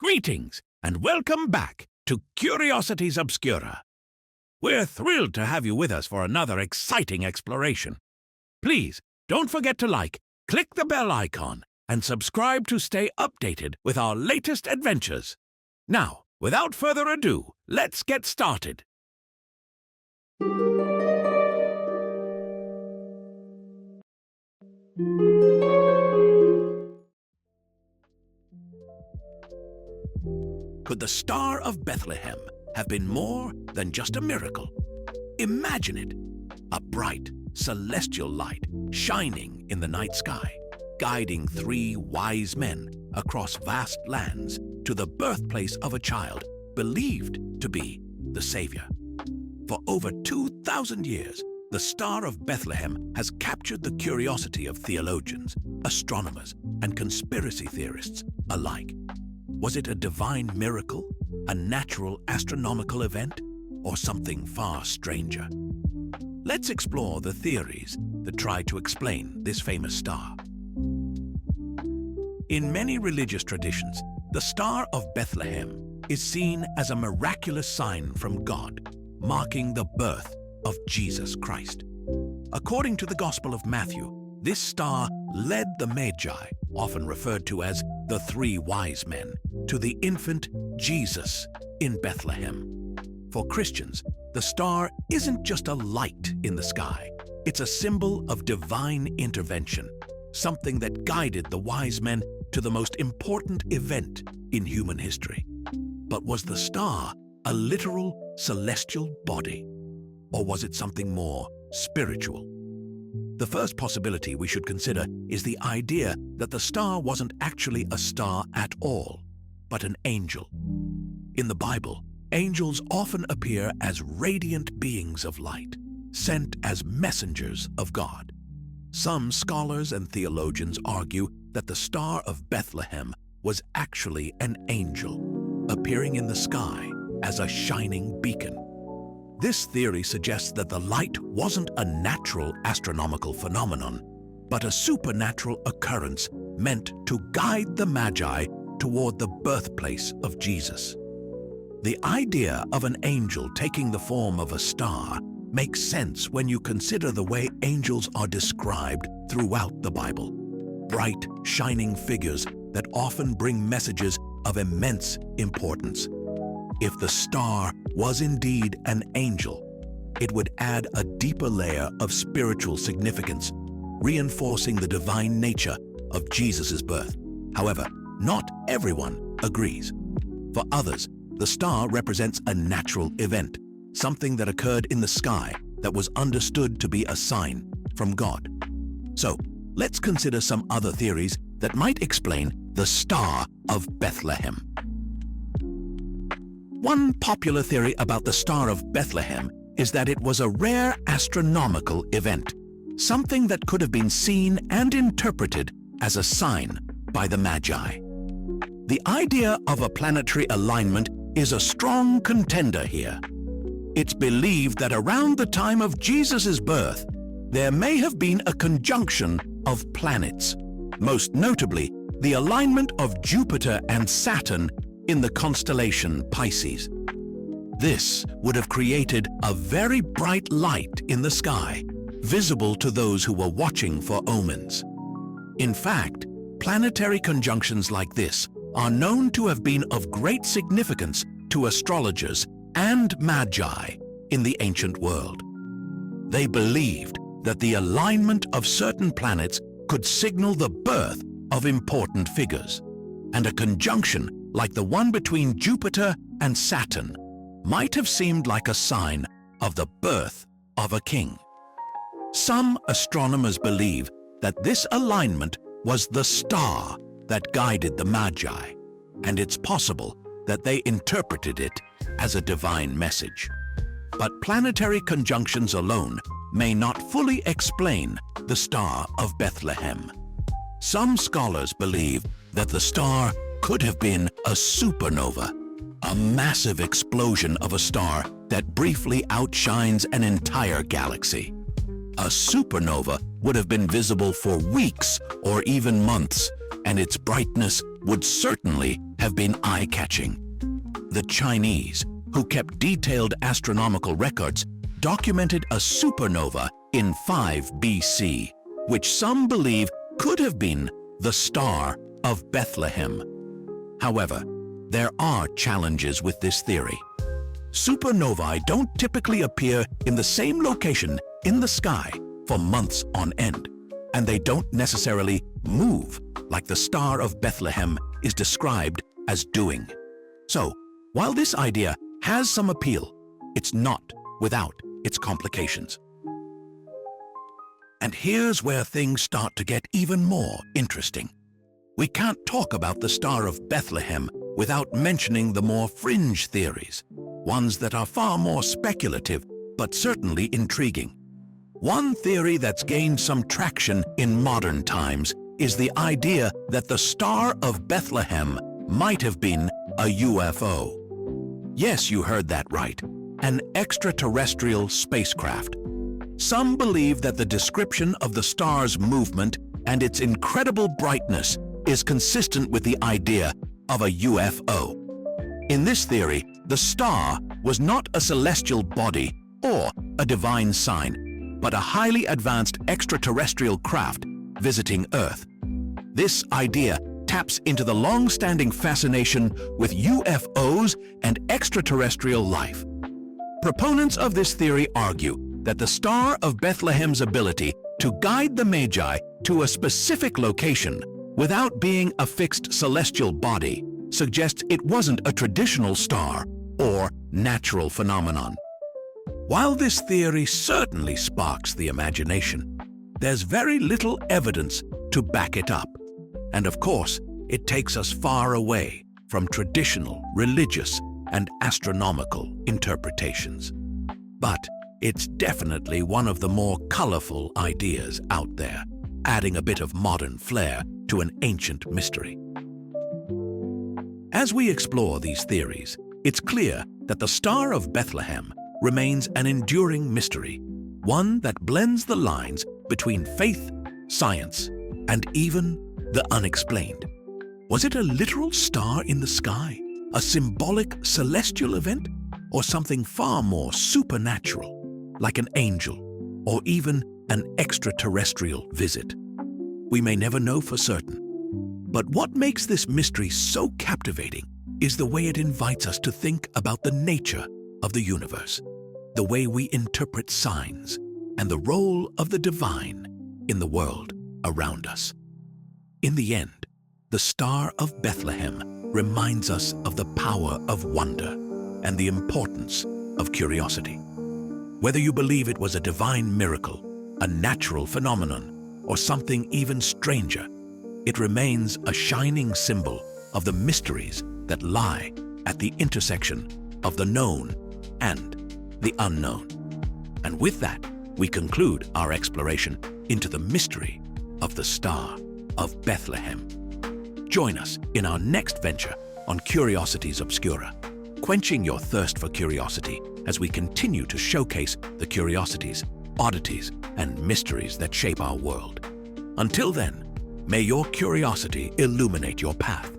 Greetings and welcome back to Curiosities Obscura. We're thrilled to have you with us for another exciting exploration. Please don't forget to like, click the bell icon, and subscribe to stay updated with our latest adventures. Now, without further ado, let's get started. Could the Star of Bethlehem have been more than just a miracle? Imagine it, a bright, celestial light shining in the night sky, guiding three wise men across vast lands to the birthplace of a child believed to be the Savior. For over 2,000 years, the Star of Bethlehem has captured the curiosity of theologians, astronomers, and conspiracy theorists alike. Was it a divine miracle, a natural astronomical event, or something far stranger? Let's explore the theories that try to explain this famous star. In many religious traditions, the Star of Bethlehem is seen as a miraculous sign from God, marking the birth of Jesus Christ. According to the Gospel of Matthew, this star led the Magi, often referred to as the three wise men, to the infant Jesus in Bethlehem. For Christians, the star isn't just a light in the sky. It's a symbol of divine intervention, something that guided the wise men to the most important event in human history. But was the star a literal celestial body? Or was it something more spiritual? The first possibility we should consider is the idea that the star wasn't actually a star at all, but an angel. In the Bible, angels often appear as radiant beings of light, sent as messengers of God. Some scholars and theologians argue that the Star of Bethlehem was actually an angel, appearing in the sky as a shining beacon. This theory suggests that the light wasn't a natural astronomical phenomenon, but a supernatural occurrence meant to guide the Magi toward the birthplace of Jesus. The idea of an angel taking the form of a star makes sense when you consider the way angels are described throughout the Bible. Bright, shining figures that often bring messages of immense importance. If the star was indeed an angel, it would add a deeper layer of spiritual significance, reinforcing the divine nature of Jesus' birth. However, not everyone agrees. For others, the star represents a natural event, something that occurred in the sky that was understood to be a sign from God. So, let's consider some other theories that might explain the Star of Bethlehem. One popular theory about the Star of Bethlehem is that it was a rare astronomical event, something that could have been seen and interpreted as a sign by the Magi. The idea of a planetary alignment is a strong contender here. It's believed that around the time of Jesus' birth, there may have been a conjunction of planets, most notably the alignment of Jupiter and Saturn in the constellation Pisces. This would have created a very bright light in the sky, visible to those who were watching for omens. In fact, planetary conjunctions like this are known to have been of great significance to astrologers and magi in the ancient world. They believed that the alignment of certain planets could signal the birth of important figures, and a conjunction like the one between Jupiter and Saturn might have seemed like a sign of the birth of a king. Some astronomers believe that this alignment was the star that guided the Magi, and it's possible that they interpreted it as a divine message. But planetary conjunctions alone may not fully explain the Star of Bethlehem. Some scholars believe that the star could have been a supernova, a massive explosion of a star that briefly outshines an entire galaxy. A supernova would have been visible for weeks or even months, and its brightness would certainly have been eye-catching. The Chinese, who kept detailed astronomical records, documented a supernova in 5 BC, which some believe could have been the Star of Bethlehem. However, there are challenges with this theory. Supernovae don't typically appear in the same location in the sky for months on end, and they don't necessarily move like the Star of Bethlehem is described as doing. So, while this idea has some appeal, it's not without its complications. And here's where things start to get even more interesting. We can't talk about the Star of Bethlehem without mentioning the more fringe theories, ones that are far more speculative but certainly intriguing. One theory that's gained some traction in modern times is the idea that the Star of Bethlehem might have been a UFO. Yes, you heard that right, an extraterrestrial spacecraft. Some believe that the description of the star's movement and its incredible brightness is consistent with the idea of a UFO. In this theory, the star was not a celestial body or a divine sign, but a highly advanced extraterrestrial craft visiting Earth. This idea taps into the long-standing fascination with UFOs and extraterrestrial life. Proponents of this theory argue that the Star of Bethlehem's ability to guide the Magi to a specific location without being a fixed celestial body suggests it wasn't a traditional star or natural phenomenon. While this theory certainly sparks the imagination, there's very little evidence to back it up. And of course, it takes us far away from traditional, religious, and astronomical interpretations. But it's definitely one of the more colorful ideas out there, adding a bit of modern flair to an ancient mystery. As we explore these theories, it's clear that the Star of Bethlehem remains an enduring mystery, one that blends the lines between faith, science, and even the unexplained. Was it a literal star in the sky, a symbolic celestial event, or something far more supernatural, like an angel, or even an extraterrestrial visit? We may never know for certain. But what makes this mystery so captivating is the way it invites us to think about the nature of the universe, the way we interpret signs, and the role of the divine in the world around us. In the end, the Star of Bethlehem reminds us of the power of wonder and the importance of curiosity. Whether you believe it was a divine miracle, a natural phenomenon, or something even stranger, it remains a shining symbol of the mysteries that lie at the intersection of the known and the unknown. And with that, we conclude our exploration into the mystery of the Star of Bethlehem. Join us in our next venture on Curiosities Obscura, quenching your thirst for curiosity as we continue to showcase the curiosities, oddities, and mysteries that shape our world. Until then, may your curiosity illuminate your path